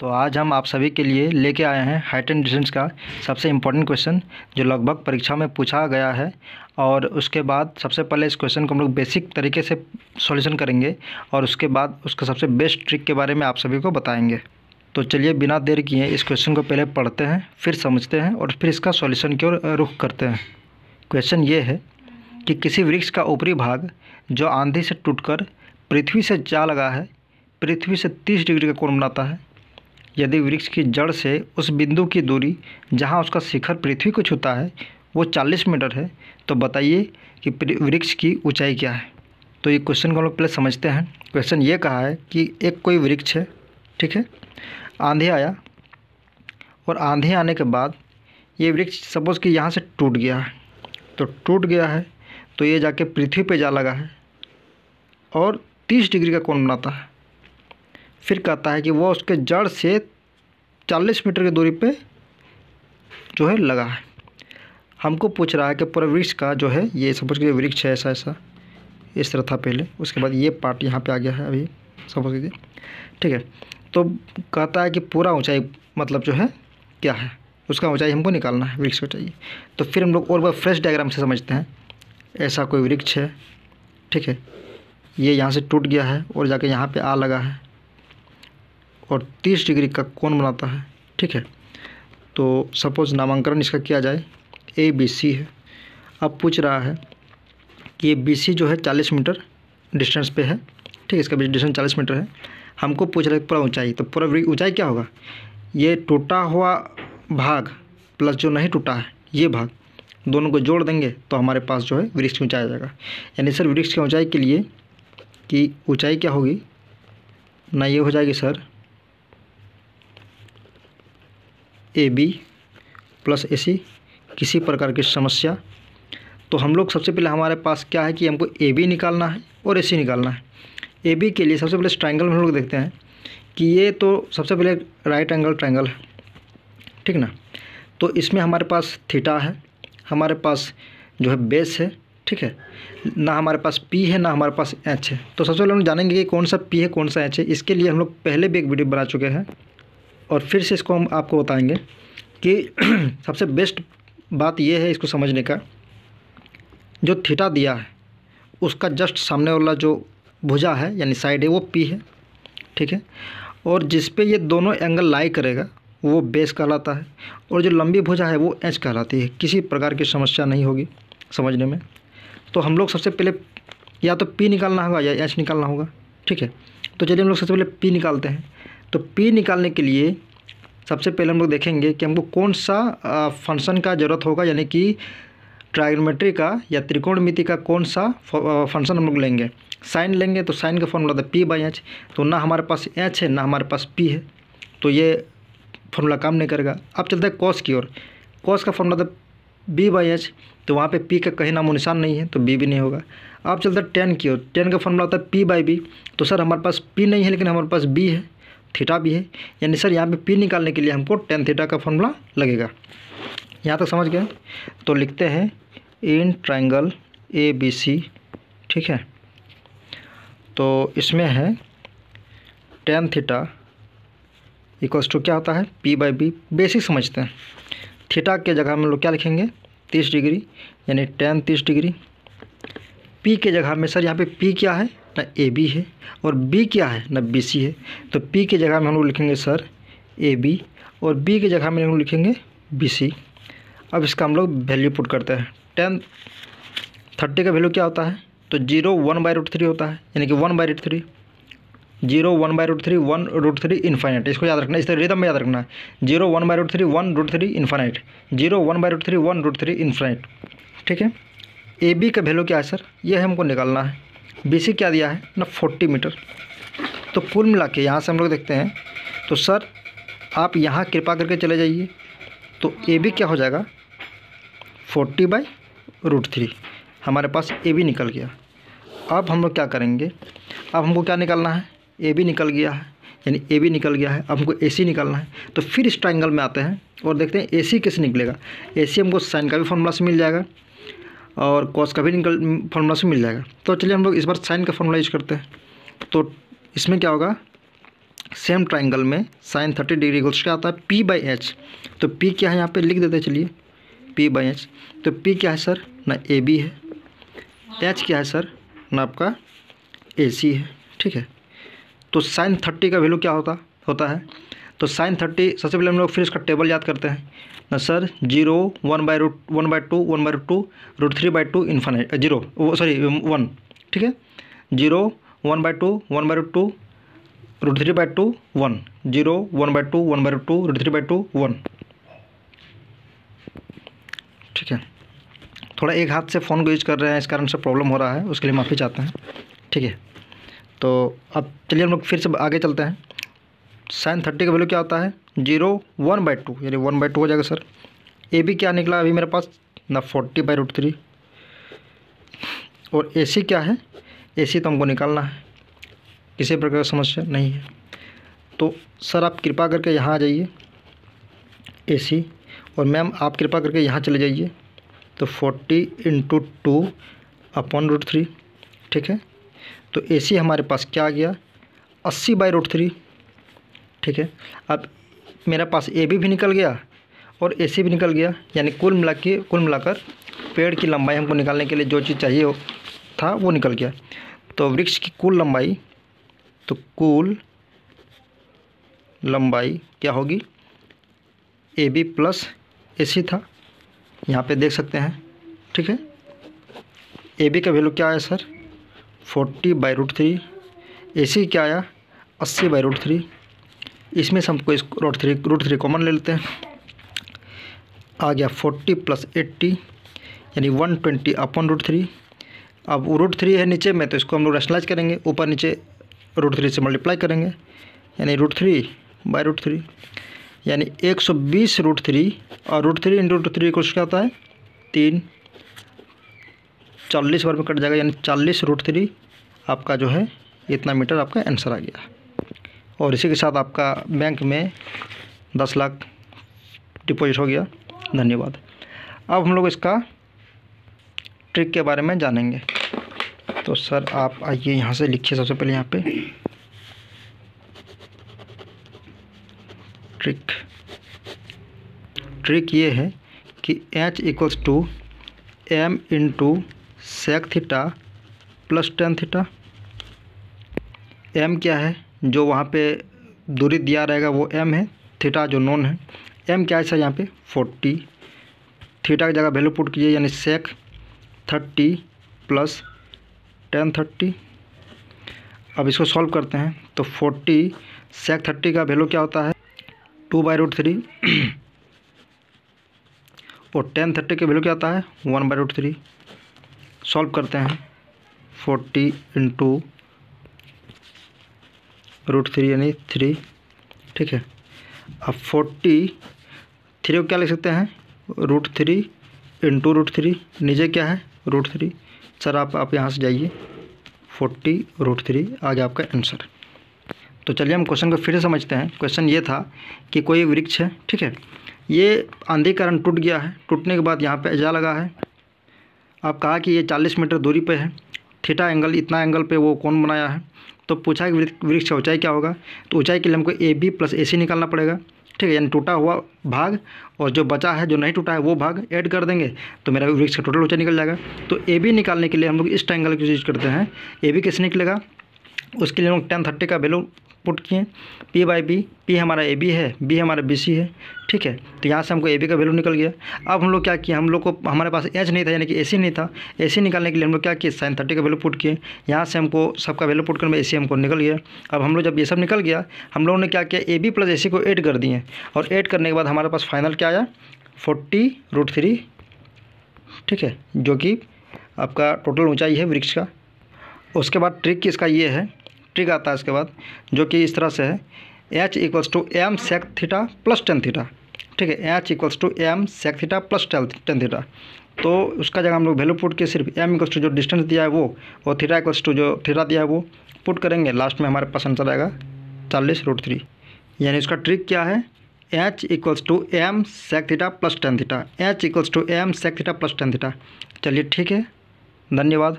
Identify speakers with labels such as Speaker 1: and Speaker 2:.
Speaker 1: तो आज हम आप सभी के लिए लेके आए हैं हाइट एंड डिस्टेंस का सबसे इम्पोर्टेंट क्वेश्चन जो लगभग परीक्षा में पूछा गया है। और उसके बाद सबसे पहले इस क्वेश्चन को हम लोग बेसिक तरीके से सॉल्यूशन करेंगे और उसके बाद उसका सबसे बेस्ट ट्रिक के बारे में आप सभी को बताएंगे। तो चलिए बिना देर किए इस क्वेश्चन को पहले पढ़ते हैं, फिर समझते हैं और फिर इसका सॉल्यूशन की ओर रुख करते हैं। क्वेश्चन ये है कि किसी वृक्ष का ऊपरी भाग जो आंधी से टूटकर पृथ्वी से जा लगा है, पृथ्वी से 30 डिग्री का कोण बनाता है। यदि वृक्ष की जड़ से उस बिंदु की दूरी जहां उसका शिखर पृथ्वी को छूता है वो 40 मीटर है, तो बताइए कि वृक्ष की ऊंचाई क्या है। तो ये क्वेश्चन को हम लोग पहले समझते हैं। क्वेश्चन ये कहा है कि एक कोई वृक्ष है, ठीक है, आंधी आया और आंधी आने के बाद ये वृक्ष सपोज़ कि यहाँ से टूट गया है, तो टूट गया है तो ये जाके पृथ्वी पे जा लगा है और 30 डिग्री का कोण बनाता है। फिर कहता है कि वो उसके जड़ से 40 मीटर की दूरी पे जो है लगा है। हमको पूछ रहा है कि पूरा वृक्ष का जो है, ये सपोज कीजिए वृक्ष है ऐसा ऐसा इस तरह था पहले, उसके बाद ये पार्ट यहाँ पे आ गया है अभी सपोज कीजिए, ठीक है। तो कहता है कि पूरा ऊंचाई मतलब जो है क्या है, उसका ऊंचाई हमको निकालना है, वृक्ष को चाहिए। तो फिर हम लोग और बार फ्रेश डायग्राम से समझते हैं। ऐसा कोई वृक्ष है, ठीक है, ये यहाँ से टूट गया है और जाके यहाँ पे आ लगा है और 30 डिग्री का कोण बनाता है, ठीक है। तो सपोज़ नामांकन इसका किया जाए, ABC है। अब पूछ रहा है कि ये BC जो है 40 मीटर डिस्टेंस पे है, ठीक है, इसका डिस्टेंस 40 मीटर है। हमको पूछ रहा है पूरा ऊंचाई, तो पूरा ऊंचाई क्या होगा, ये टूटा हुआ भाग प्लस जो नहीं टूटा है ये भाग, दोनों को जोड़ देंगे तो हमारे पास जो है वृक्ष की ऊंचाई आ जाएगा। यानी सर वृक्ष की ऊंचाई के लिए कि ऊंचाई क्या होगी ना, ये हो जाएगी सर AB प्लस AC। किसी प्रकार की समस्या तो हम लोग सबसे पहले हमारे पास क्या है कि हमको AB निकालना है और AC निकालना है। AB के लिए सबसे पहले ट्रायंगल में हम लोग देखते हैं कि ये तो सबसे पहले राइट एंगल ट्रायंगल है, ठीक ना। तो इसमें हमारे पास थीटा है, हमारे पास जो है बेस है, ठीक है, ना हमारे पास P है ना हमारे पास H है। तो सबसे पहले हम जानेंगे कि कौन सा P है कौन सा H है। इसके लिए हम लोग पहले भी एक वीडियो बना चुके हैं और फिर से इसको हम आपको बताएंगे कि सबसे बेस्ट बात यह है इसको समझने का, जो थीटा दिया है उसका जस्ट सामने वाला जो भुजा है यानी साइड है वो P है, ठीक है, और जिस पे ये दोनों एंगल लाई करेगा वो बेस कहलाता है और जो लंबी भुजा है वो H कहलाती है। किसी प्रकार की समस्या नहीं होगी समझने में। तो हम लोग सबसे पहले या तो P निकालना होगा या H निकालना होगा, ठीक है। तो चलिए हम लोग सबसे पहले P निकालते हैं। तो P निकालने के लिए सबसे पहले हम लोग देखेंगे कि हमको कौन सा फंक्शन का ज़रूरत होगा, यानी कि ट्रायगोनोमेट्री का या त्रिकोणमिति का कौन सा फंक्शन हम लोग लेंगे। साइन लेंगे तो साइन का फॉर्मूला था P/H, तो ना हमारे पास H है ना हमारे पास P है, तो ये फॉर्मूला काम नहीं करेगा। अब चलते हैं कॉस की ओर। कॉस का फॉर्मूला था B/H, तो वहाँ पे P का कहीं नामो निशान नहीं है तो B भी नहीं होगा। अब चलते हैं टेन की ओर। टेन का फॉर्मूला होता है P/B, तो सर हमारे पास P नहीं है लेकिन हमारे पास B है, थीटा भी है, यानी सर यहाँ पे P निकालने के लिए हमको टेन थीटा का फॉर्मूला लगेगा। यहाँ तक समझ गए। तो लिखते हैं इन ट्रायंगल ABC, ठीक है। तो इसमें है टेन थीटा इक्वल्स टू क्या होता है P/B। बेसिक समझते हैं। थीटा के जगह में लोग क्या लिखेंगे 30 डिग्री, यानी टेन 30 डिग्री। P के जगह में सर यहाँ पे P क्या है ना AB है और B क्या है ना BC है, तो P के जगह में हम लोग लिखेंगे सर AB और B के जगह में हम लोग लिखेंगे BC। अब इसका हम लोग वैल्यू पुट करते हैं। टेन 30 का वैल्यू क्या होता है, तो 0 1/√3 होता है, यानी कि 1/√3, 0 1/√3 1√3 इन्फाइनाइट। इसको याद रखना, इस तरह रिदम में याद रखना है। 0 1/√3 1√3 इन्फाइनाइट, 0 1/√3 1√3 इन्फाइनाइट, ठीक है। AB का वैल्यू क्या है सर, ये हमको निकालना है। BC क्या दिया है ना 40 मीटर। तो कुल मिला के यहाँ से हम लोग देखते हैं, तो सर आप यहाँ कृपा करके चले जाइए, तो AB क्या हो जाएगा 40/√3। हमारे पास AB निकल गया। अब हम लोग क्या करेंगे, अब हमको क्या निकालना है, AB निकल गया है, यानी AB निकल गया है। अब हमको AC निकालना है। तो फिर इस ट्रायंगल में आते हैं और देखते हैं AC कैसे निकलेगा। AC हमको साइन का भी फॉर्मूला से मिल जाएगा और कॉस का भी फॉर्मूला से मिल जाएगा। तो चलिए हम लोग इस बार साइन का फॉर्मूला यूज करते हैं। तो इसमें क्या होगा सेम ट्राइंगल में साइन 30 डिग्री इक्वल्स क्या आता है, पी बाई एच। तो पी क्या है यहाँ पे लिख देते हैं, चलिए पी बाई एच। तो पी क्या है सर, ना ए बी है, एच क्या है सर, ना आपका ए सी है, ठीक है। तो साइन 30 का वैल्यू क्या होता है, तो साइन 30 सबसे पहले हम लोग फिर इसका टेबल याद करते हैं ना सर, 0 1/√2 1/√2 √3/2 इन्फाइनाइट 1, ठीक है। 0 1/2 1/√2 √3/2 1, 0 1/2 1/√2 √3/2 1, ठीक है। थोड़ा एक हाथ से फ़ोन को यूज कर रहे हैं, इस कारण से प्रॉब्लम हो रहा है, उसके लिए माफ़ी चाहते हैं, ठीक है। तो अब चलिए हम लोग फिर से आगे चलते हैं। साइन 30 का वैल्यू क्या होता है, 0 1/2 यानी 1/2 हो जाएगा सर। ए बी क्या निकला अभी मेरे पास ना 40/√3, और ए सी क्या है, ए सी तो हमको निकालना है, किसी प्रकार की समस्या नहीं है। तो सर आप कृपा करके यहाँ आ जाइए ए सी, और मैम आप कृपा करके यहाँ चले जाइए। तो 40 × 2/√3, ठीक है। तो ए सी हमारे पास क्या आ गया, 80/√3, ठीक है। अब मेरे पास ए बी भी निकल गया और ए सी भी निकल गया, यानी कुल मिलाकर पेड़ की लंबाई हमको निकालने के लिए जो चीज़ चाहिए था वो निकल गया। तो वृक्ष की कुल लंबाई, तो कुल लंबाई क्या होगी, ए बी प्लस ए सी था, यहाँ पे देख सकते हैं, ठीक है। ए बी का वैल्यू क्या आया सर, 40/√3, ए सी क्या आया 80/√3। इसमें से हमको इस √3 कॉमन ले लेते हैं, आ गया 40 + 80 यानी 120/√3। अब √3 है नीचे में, तो इसको हम लोग रैशनलाइज करेंगे, ऊपर नीचे √3 से मल्टीप्लाई करेंगे, यानी √3/√3 यानी 120√3, और √3 × √3 कुछ क्या होता है 3, 40 बार में कट जाएगा, यानी 40√3 आपका जो है इतना मीटर आपका आंसर आ गया। और इसी के साथ आपका बैंक में 10 लाख डिपॉजिट हो गया। धन्यवाद। अब हम लोग इसका ट्रिक के बारे में जानेंगे। तो सर आप आइए यहाँ से लिखिए, सबसे पहले यहाँ पे ट्रिक ये है कि H = m × sec theta + tan theta. m क्या है, जो वहाँ पे दूरी दिया रहेगा वो m है, थीटा जो नोन है। m क्या है सर यहाँ पे 40, थीटा की जगह वैल्यू पुट कीजिए, यानी sec 30 + tan 30। अब इसको सॉल्व करते हैं, तो 40 sec 30 का वैल्यू क्या होता है 2/√3 और tan 30 का वैल्यू क्या आता है 1/√3। सॉल्व करते हैं, 40 × √3 यानी 3, ठीक है। अब 43 को क्या लिख सकते हैं √3 × √3, नीचे क्या है √3। सर आप यहाँ से जाइए, 40√3 आ गया आपका आंसर। तो चलिए हम क्वेश्चन को फिर से समझते हैं। क्वेश्चन ये था कि कोई वृक्ष है, ठीक है, ये आंधी के कारण टूट गया है, टूटने के बाद यहाँ पे एजा लगा है। आप कहा कि ये 40 मीटर दूरी पे है, थीटा एंगल इतना एंगल पे वो कौन बनाया है। तो पूछा कि वृक्ष का ऊंचाई क्या होगा, तो ऊंचाई के लिए हमको ए बी + ए सी निकालना पड़ेगा, ठीक है। यानी टूटा हुआ भाग और जो बचा है, जो नहीं टूटा है वो भाग ऐड कर देंगे, तो मेरा वृक्ष का टोटल ऊंचाई निकल जाएगा। तो ए बी निकालने के लिए हम लोग इस ट्रायंगल की यूज करते हैं। ए बी कैसे निकलेगा, उसके लिए हम tan 30 का वैल्यू पुट किए, p/b, p हमारा ए बी है, b हमारा बी सी है, ठीक है। तो यहाँ से हमको ए बी का वैल्यू निकल गया। अब हम लोग क्या किए, हम लोग को हमारे पास एच नहीं था, यानी कि ए सी नहीं था। ए सी निकालने के लिए हम लोग क्या किए, sin 30 का वैल्यू पुट किए, यहाँ से हमको सबका वैल्यू पुट करने में ए सी हमको निकल गया। अब हम लोग जब ये सब निकल गया, हम लोगों ने क्या किया, ए बी + ए सी को ऐड कर दिए, और ऐड करने के बाद हमारे पास फाइनल क्या आया 40√3, ठीक है, जो कि आपका टोटल ऊँचाई है वृक्ष का। उसके बाद ट्रिक इसका ये है, ट्रिक आता है इसके बाद, जो कि इस तरह से है, H = m sec theta + tan theta, ठीक है। H = m sec theta + tan theta. तो उसका जगह हम लोग वैल्यू पुट के सिर्फ m = जो डिस्टेंस दिया है वो, और थीटा = जो थीटा दिया है वो पुट करेंगे। लास्ट में हमारे पास आंसर आएगा 40√3। यानी उसका ट्रिक क्या है, H = m sec theta + tan theta, H = m sec theta + tan theta. चलिए ठीक है, धन्यवाद।